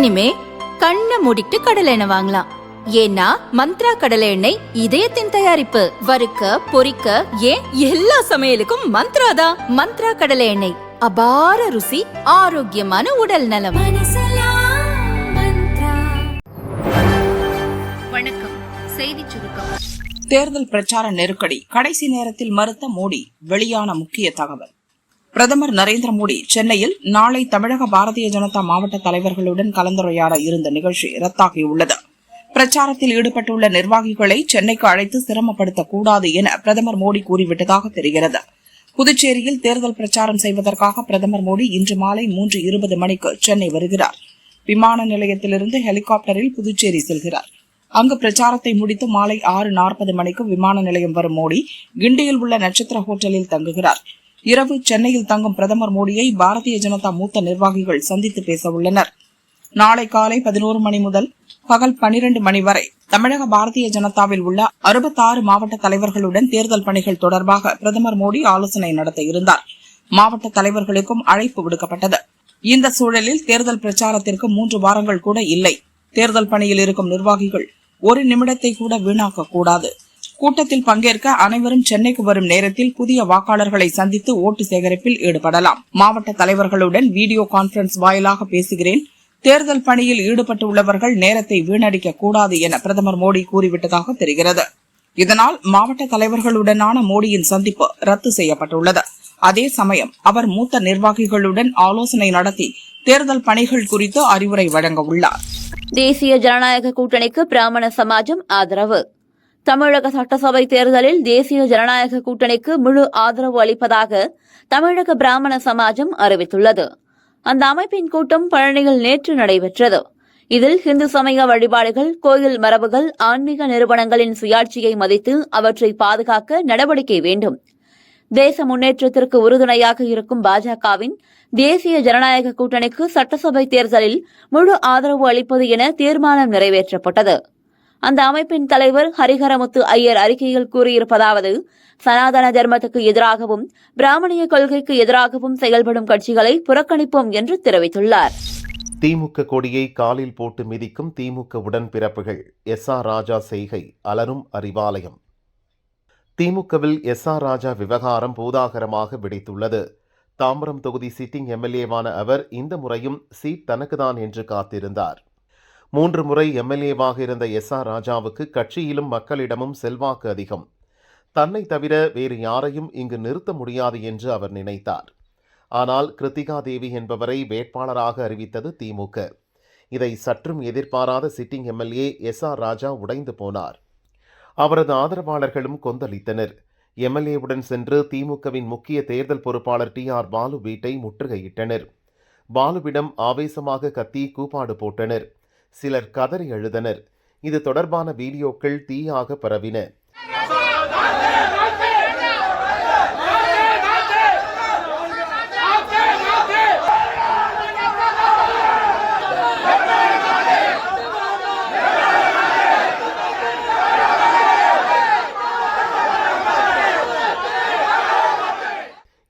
இனிமே கண்ணை மூடிட்டு கடலை எண்ணெய் வாங்கலாம். ஏன்னா மந்த்ரா கடலை எண்ணெய் இதயத்தின் தயாரிப்பு. வறுக்க பொரிக்க ஏன் எல்லா சமையலுக்கும் மந்த்ரா தான். மந்த்ரா கடலை எண்ணெய், அபார ருசி, ஆரோக்கியமான உடல் நலம். வணக்கம். செய்தி சுருக்கம். தேர்தல் பிரச்சார நெருக்கடி, கடைசி நேரத்தில் மறுத்த மோடி. வெளியான முக்கிய தகவல். பிரதமர் நரேந்திர மோடி சென்னையில் நாளை தமிழக பாரதிய ஜனதா மாவட்ட தலைவர்களுடன் கலந்துரையாட இருந்த நிகழ்ச்சி ரத்தாகியுள்ளது. பிரச்சாரத்தில் ஈடுபட்டுள்ள நிர்வாகிகளை சென்னைக்கு அழைத்து சிரமப்படுத்தக்கூடாது என பிரதமர் மோடி கூறிவிட்டதாக தெரிகிறது. புதுச்சேரியில் தேர்தல் பிரச்சாரம் செய்வதற்காக பிரதமர் மோடி இன்று மாலை 3:20 மணிக்கு சென்னை வருகிறார். விமான நிலையத்திலிருந்து ஹெலிகாப்டரில் புதுச்சேரி செல்கிறார். அங்கு பிரச்சாரத்தை முடித்து மாலை 6:40 மணிக்கு விமான நிலையம் வரும் மோடி கிண்டியில் உள்ள நட்சத்திர ஹோட்டலில் தங்குகிறார். இரவு சென்னையில் தங்கும் பிரதமர் மோடியை பாரதிய ஜனதா மூத்த நிர்வாகிகள் சந்தித்து பேச உள்ளனர். நாளை காலை 11 மணி முதல் பகல் 12 மணி வரை தமிழக பாரதிய ஜனதாவில் உள்ள 66 மாவட்ட தலைவர்களுடன் தேர்தல் பணிகள் தொடர்பாக பிரதமர் மோடி ஆலோசனை நடத்த இருந்தார். மாவட்ட தலைவர்களுக்கும் அழைப்பு விடுக்கப்பட்டது. இந்த சூழலில் தேர்தல் பிரச்சாரத்திற்கு 3 வாரங்கள் கூட இல்லை. தேர்தல் பணியில் இருக்கும் நிர்வாகிகள் ஒரு நிமிடத்தை கூட வீணாக்க கூடாது. கூட்டத்தில் பங்கேற்க அனைவரும் சென்னைக்கு வரும் நேரத்தில் புதிய வாக்காளர்களை சந்தித்து ஓட்டு சேகரிப்பில் ஈடுபடலாம். மாவட்ட தலைவர்களுடன் வீடியோ கான்பரன்ஸ் வாயிலாக பேசுகிறேன். தேர்தல் பணியில் ஈடுபட்டுள்ளவர்கள் நேரத்தை வீணடிக்க கூடாது என பிரதமர் மோடி கூறிவிட்டதாக தெரிகிறது. இதனால் மாவட்ட தலைவர்களுடனான மோடியின் சந்திப்பு ரத்து செய்யப்பட்டுள்ளது. அதே சமயம் அவர் மூத்த நிர்வாகிகளுடன் ஆலோசனை நடத்தி தேர்தல் பணிகள் குறித்து அறிவுரை வழங்க உள்ளார். தேசிய ஜனநாயக கூட்டணிக்கு பிராமண சமாஜம் ஆதரவு. தமிழக சட்டசபை தேர்தலில் தேசிய ஜனநாயக கூட்டணிக்கு முழு ஆதரவு அளிப்பதாக தமிழக பிராமண சமாஜம் அறிவித்துள்ளது. அந்த அமைப்பின் கூட்டம் பழனியில் நேற்று நடைபெற்றது. இதில் இந்து சமய வழிபாடுகள், கோயில் மரபுகள், ஆன்மீக நிறுவனங்களின் சுயாட்சியை மதித்து அவற்றை பாதுகாக்க நடவடிக்கை வேண்டும். தேச முன்னேற்றத்திற்கு உறுதுணையாக இருக்கும் பாஜகவின் தேசிய ஜனநாயக கூட்டணிக்கு சட்டசபை தேர்தலில் முழு ஆதரவு அளிப்பது என தீர்மானம் நிறைவேற்றப்பட்டது. அந்த அமைப்பின் தலைவர் ஹரிஹரமுத்து ஐயர் அறிக்கையில் கூறியிருப்பதாவது: சனாதன தர்மத்துக்கு எதிராகவும் பிராமணிய கொள்கைக்கு எதிராகவும் செயல்படும் கட்சிகளை புறக்கணிப்போம் என்று தெரிவித்துள்ளார். திமுக கொடியை காலில் போட்டு மிதிக்கும் திமுக உடன்பிறப்புகள். எஸ்.ஆர். ராஜா செய்கை அலரும் அறிவாலயம். திமுகவில் எஸ்.ஆர். ராஜா விவகாரம் பூதாகரமாக வெடித்துள்ளது. தாம்பரம் தொகுதி சிட்டிங் எம்எல்ஏவான அவர் இந்த முறையும் சீட் தனக்குதான் என்று காத்திருந்தார். 3 முறை எம்எல்ஏவாக இருந்த எஸ்.ஆர். ராஜாவுக்கு கட்சியிலும் மக்களிடமும் செல்வாக்கு அதிகம். தன்னை தவிர வேறு யாரையும் இங்கு நிறுத்த முடியாது என்று அவர் நினைத்தார். ஆனால் கிருத்திகா தேவி என்பவரை வேட்பாளராக அறிவித்தது திமுக. இதை சற்றும் எதிர்பாராத சிட்டிங் எம்எல்ஏ எஸ்.ஆர். ராஜா உடைந்து போனார். அவரது ஆதரவாளர்களும் கொந்தளித்தனர். எம்எல்ஏவுடன் சென்று திமுகவின் முக்கிய தேர்தல் பொறுப்பாளர் டி.ஆர். பாலு வீட்டை முற்றுகையிட்டனர். பாலுவிடம் ஆவேசமாக கத்தி கூப்பாடு போட்டனர். சிலர் கதறி அழுதனர். இது தொடர்பான வீடியோக்கள் தீயாக பரவின.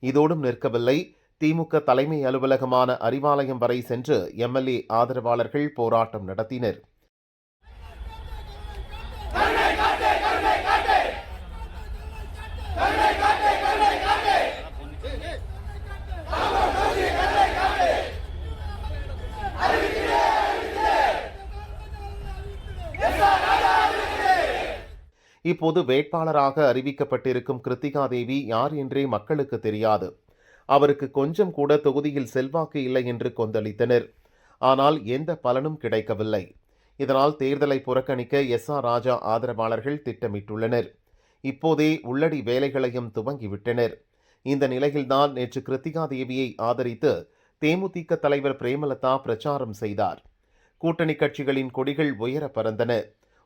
இதோடும் நிற்கவில்லை. திமுக தலைமை அலுவலகமான அறிவாலயம் வரை சென்று எம்எல்ஏ ஆதரவாளர்கள் போராட்டம் நடத்தினர். இப்போது வேட்பாளராக அறிவிக்கப்பட்டிருக்கும் கிருத்திகா தேவி யார் என்றே மக்களுக்கு தெரியாது. அவருக்கு கொஞ்சம் கூட தொகுதியில் செல்வாக்கு இல்லை என்று கொந்தளித்தனர். ஆனால் எந்த பலனும் கிடைக்கவில்லை. இதனால் தேர்தலை புறக்கணிக்க எஸ்.ஆர். ராஜா ஆதரவாளர்கள் திட்டமிட்டுள்ளனர். இப்போதே உள்ளடி வேலைகளையும் துவங்கிவிட்டனர். இந்த நிலையில்தான் நேற்று கிருத்திகா தேவியை ஆதரித்து தேமுதிக தலைவர் பிரேமலதா பிரச்சாரம் செய்தார். கூட்டணி கட்சிகளின் கொடிகள் உயர பறந்தன.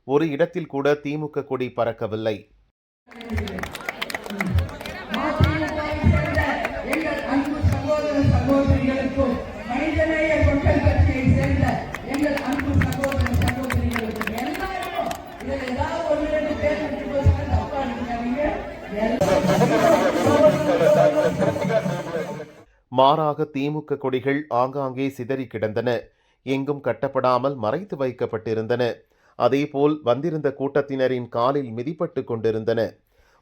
ஒரு இடத்தில் கூட திமுக கொடி பறக்கவில்லை. மாறாக திமுக கொடிகள் ஆங்காங்கே சிதறி கிடந்தன. எங்கும் கட்டப்படாமல் மறைத்து வைக்கப்பட்டிருந்தன. அதேபோல் வந்திருந்த கூட்டத்தினரின் காலில் மிதிப்பட்டு கொண்டிருந்தன.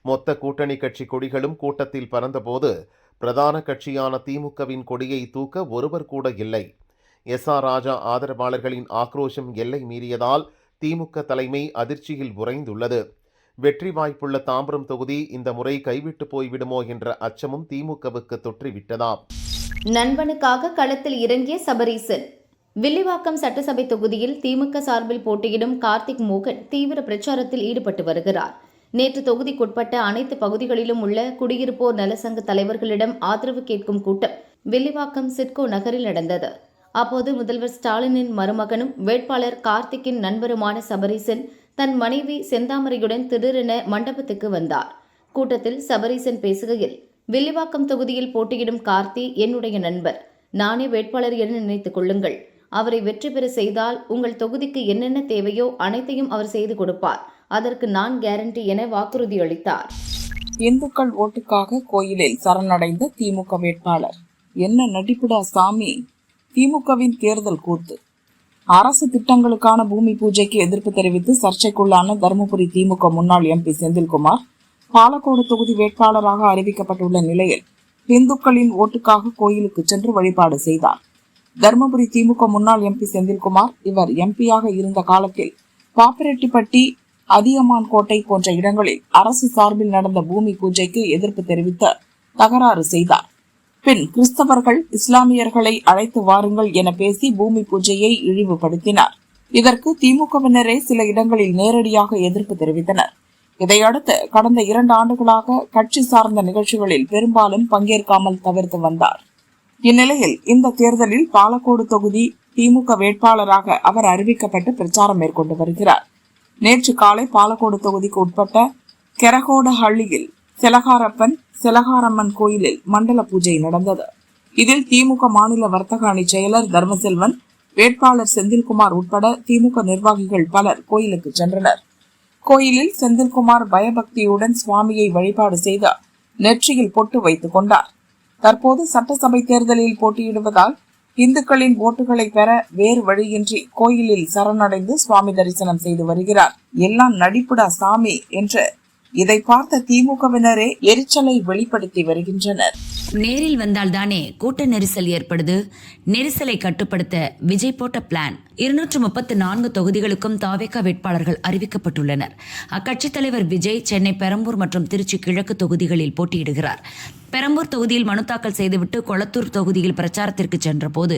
மொத்த கூட்டணி கட்சி கொடிகளும் கூட்டத்தில் பறந்தபோது பிரதான கட்சியான திமுகவின் கொடியை தூக்க ஒருவர் கூட இல்லை. எஸ்.ஆர். ராஜா ஆதரவாளர்களின் ஆக்ரோஷம் எல்லை மீறியதால் திமுக தலைமை அதிர்ச்சியில் உறைந்துள்ளது. வெற்றி வாய்ப்புள்ள தாம்பரம் தொகுதி இந்த முறை கைவிட்டு போய்விடுமோ என்ற அச்சமும் திமுகவுக்கு தொற்றிவிட்டதாம். நண்பனுக்காக களத்தில் இறங்கிய சபரீசன். வில்லிவாக்கம் சட்டசபை தொகுதியில் திமுக சார்பில் போட்டியிடும் கார்த்திக் மோகன் தீவிர பிரச்சாரத்தில் ஈடுபட்டு வருகிறார். நேற்று தொகுதிக்குட்பட்ட அனைத்து பகுதிகளிலும் உள்ள குடியிருப்போர் நலசங்க தலைவர்களிடம் ஆதரவு கேட்கும் கூட்டம் வில்லிவாக்கம் சிட்கோ நகரில் நடந்தது. அப்போது முதல்வர் ஸ்டாலினின் மருமகனும் வேட்பாளர் கார்த்திக்கின் நண்பருமான சபரீசன் தன் மனைவி செந்தாமரையுடன் திடீரென மண்டபத்துக்கு வந்தார். கூட்டத்தில் சபரீசன் பேசுகையில், வில்லிவாக்கம் தொகுதியில் போட்டியிடும் கார்த்தி என்னுடைய நண்பர், நானே வேட்பாளர் என நினைத்துக் கொள்ளுங்கள். அவரை வெற்றி பெற செய்தால் உங்கள் தொகுதிக்கு என்னென்ன தேவையோ அனைத்தையும் அவர் செய்து கொடுப்பார். அதற்கு நான் கேரண்டி என வாக்குறுதி அளித்தார். இந்துக்கள் ஓட்டுக்காக கோயிலில் சரணடைந்த திமுக வேட்பாளர். என்ன நடிப்புடா சாமி! திமுகவின் தேர்தல் கூத்து. அரசு திட்டங்களுக்கான பூமி பூஜைக்கு எதிர்ப்பு தெரிவித்து சர்ச்சைக்குள்ளான தருமபுரி திமுக முன்னாள் எம்பி செந்தில்குமார் பாலக்கோடு தொகுதி வேட்பாளராக அறிவிக்கப்பட்டுள்ள நிலையில் இந்துக்களின் ஓட்டுக்காக கோயிலுக்கு சென்று வழிபாடு செய்தார். தருமபுரி திமுக முன்னாள் எம்பி செந்தில்குமார் இவர் எம்பியாக இருந்த காலத்தில் பாப்பிரெட்டிப்பட்டி, அதியமான் கோட்டை போன்ற இடங்களில் அரசு சார்பில் நடந்த பூமி பூஜைக்கு எதிர்ப்பு தெரிவித்து தகராறு செய்தார். பின் கிறிஸ்தவர்கள் இஸ்லாமியர்களை அழைத்து வாருங்கள் என பேசி பூமி பூஜையை இழிவுபடுத்தினார். இதற்கு திமுகவினரே சில இடங்களில் நேரடியாக எதிர்ப்பு தெரிவித்தனர். இதையடுத்து கடந்த 2 ஆண்டுகளாக கட்சி சார்ந்த நிகழ்ச்சிகளில் பெரும்பாலும் பங்கேற்காமல் தவிர்த்து வந்தார். இந்நிலையில் இந்த தேர்தலில் பாலக்கோடு தொகுதி திமுக வேட்பாளராக அவர் அறிவிக்கப்பட்டு பிரச்சாரம் மேற்கொண்டு வருகிறார். நேற்று காலை பாலக்கோடு தொகுதிக்கு உட்பட்ட கெரகோடஹள்ளியில் செலகாரம்மன் கோயிலில் மண்டல பூஜை நடந்தது. இதில் திமுக மாநில வர்த்தக அணி செயலர் தர்மசெல்வன், வேட்பாளர் செந்தில்குமார் உட்பட திமுக நிர்வாகிகள் பலர் கோயிலுக்கு சென்றனர். கோயிலில் செந்தில்குமார் பயபக்தியுடன் சுவாமியை வழிபாடு செய்து நெற்றியில் பொட்டு வைத்துக் கொண்டார். தற்போது சட்டசபை தேர்தலில் போட்டியிடுவதால் இந்துக்களின் ஓட்டுகளை பெற வேறு வழியின்றி கோயிலில் சரணடைந்து சுவாமி தரிசனம் செய்து வருகிறார். எல்லாம் நடிப்புடா சாமி என்று இதை பார்த்த திமுகவினரே எரிச்சலை வெளிப்படுத்தி வருகின்றனர். நேரில் வந்தால்தானே கூட்ட நெரிசல் ஏற்படுது. நெரிசலை கட்டுப்படுத்த விஜய் போட்ட பிளான். 234 தொகுதிகளுக்கும் தாவேகா வேட்பாளர்கள் அறிவிக்கப்பட்டுள்ளனர். அக்கட்சித் தலைவர் விஜய் சென்னை பெரம்பூர் மற்றும் திருச்சி கிழக்கு தொகுதிகளில் போட்டியிடுகிறார். பெரம்பூர் தொகுதியில் மனு தாக்கல் செய்துவிட்டு கொளத்தூர் தொகுதியில் பிரச்சாரத்திற்கு சென்றபோது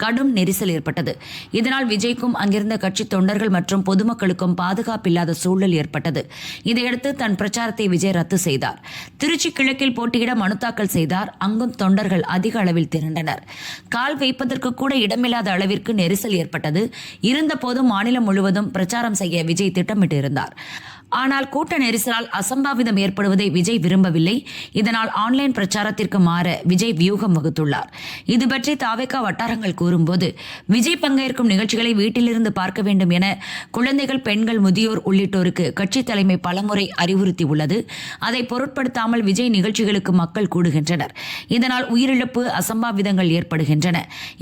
கடும் நெரிசல் ஏற்பட்டது. இதனால் விஜய்க்கும் அங்கிருந்த கட்சி தொண்டர்கள் மற்றும் பொதுமக்களுக்கும் பாதுகாப்பில்லாத சூழல் ஏற்பட்டது. இதையடுத்து தன் பிரச்சாரத்தை விஜய் ரத்து செய்தார். திருச்சி கிழக்கில் போட்டியிட மனு தாக்கல் செய்தார். அங்கும் தொண்டர்கள் அதிக அளவில் திரண்டனர். கால் வைப்பதற்கு கூட இடமில்லாத அளவிற்கு நெரிசல் ஏற்பட்டது. இருந்தபோதும் மாநிலம் முழுவதும் பிரச்சாரம் செய்ய விஜய் திட்டமிட்டிருந்தார். ஆனால் கூட்ட நெரிசலால் அசம்பாவிதம் ஏற்படுவதை விஜய் விரும்பவில்லை. இதனால் ஆன்லைன் பிரச்சாரத்திற்கு மாற விஜய் வியூகம் வகுத்துள்ளார். இது பற்றி தாவேகா வட்டாரங்கள் கூறும்போது, விஜய் பங்கேற்கும் நிகழ்ச்சிகளை வீட்டிலிருந்து பார்க்க வேண்டும் என குழந்தைகள், பெண்கள், முதியோர் உள்ளிட்டோருக்கு கட்சி தலைமை பலமுறை அறிவுறுத்தியுள்ளது. அதை பொருட்படுத்தாமல் விஜய் நிகழ்ச்சிகளுக்கு மக்கள் கூடுகின்றனர். இதனால் உயிரிழப்பு, அசம்பாவிதங்கள் ஏற்படுகின்றன.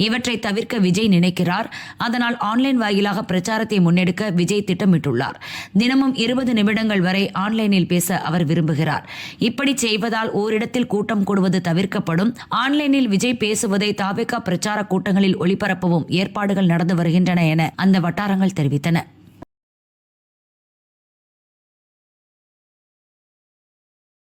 இவற்றை தவிர்க்க விஜய் நினைக்கிறார். அதனால் ஆன்லைன் வாயிலாக பிரச்சாரத்தை முன்னெடுக்க விஜய் திட்டமிட்டுள்ளார். தினமும் 20 நிமிடங்கள் வரை ஆன்லைனில் பேச அவர் விரும்புகிறார். இப்படி செய்வதால் ஓரிடத்தில் கூட்டம் கூடுவது தவிர்க்கப்படும். ஆன்லைனில் விஜய் பேசுவதை தாவேகா பிரச்சார கூட்டங்களில் ஒளிபரப்பவும் ஏற்பாடுகள் நடந்து வருகின்றன என அந்த வட்டாரங்கள் தெரிவித்தன.